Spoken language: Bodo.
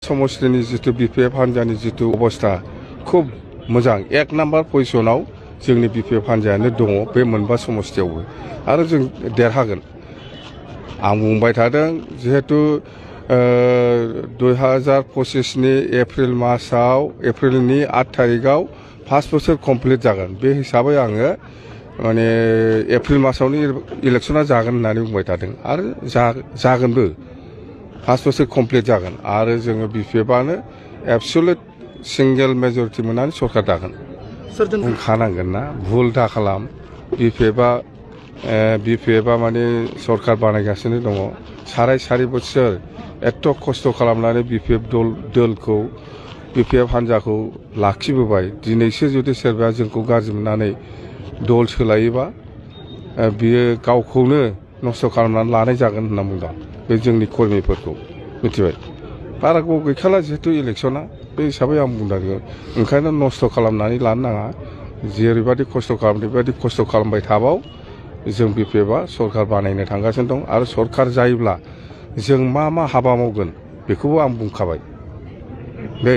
समष्टिनि जितु बिपिएफ हान्जानि जितु अबस्था खुब मोजां 1 नाम्बार पजिशनाव जोंनि बिपिएफ हान्जायानो दङ बे मोनबा समष्टियावबो आरो जों देरहागोन आं बुंबाय थादों जिहेतु 2025 नि एप्रिल मासाव एप्रिलनि 8 तारिखआव 5 बोसोर कमप्लिट जागोन बे हिसाबै आङो माने एप्रिल मासावनो इलेक्शना जागोन होननानै बुंबाय थादों आरो जागोनबो 5 बोसोर कमप्लिट जागोन आरो जोङो बिपिएफआनो एबसुलेट सिंगेल मेजरिटि मोननानै सरकार दागोन बुंखानांगोन ना भुल दा खालाम बिपिएफआ माने सरकार बानायगासिनो दङ साराय बोसोर एथ' खस्थ' खालामनानै बिपिएफ दलखौ बिपिएफ हान्जाखौ लाखिबोबाय दिनैसो जुदि सोरबाया जोंखौ गाज्रि मोननानै दल सोलायोबा बियो गावखौनो नस्थ' खालामनानै लानाय जागोन होनना बुंदों बे जोंनि कर्मिफोरखौ मिथिबाय बारा गोबाव गैखाला जिहेतु इलेक्शना बे हिसाबै आं बुंदों ओंखायनो नस्थ' खालामनानै लानो नाङा जेरैबायदि खस्थ' खालामदों बेबायदि खस्थ' खालामबाय थाबाव जों बिपिएफआ सरकार बानायनो थांगासिनो दं आरो सरकार जायोब्ला जों मा हाबा मावगोन बेखौबो आं बुंखाबाय दे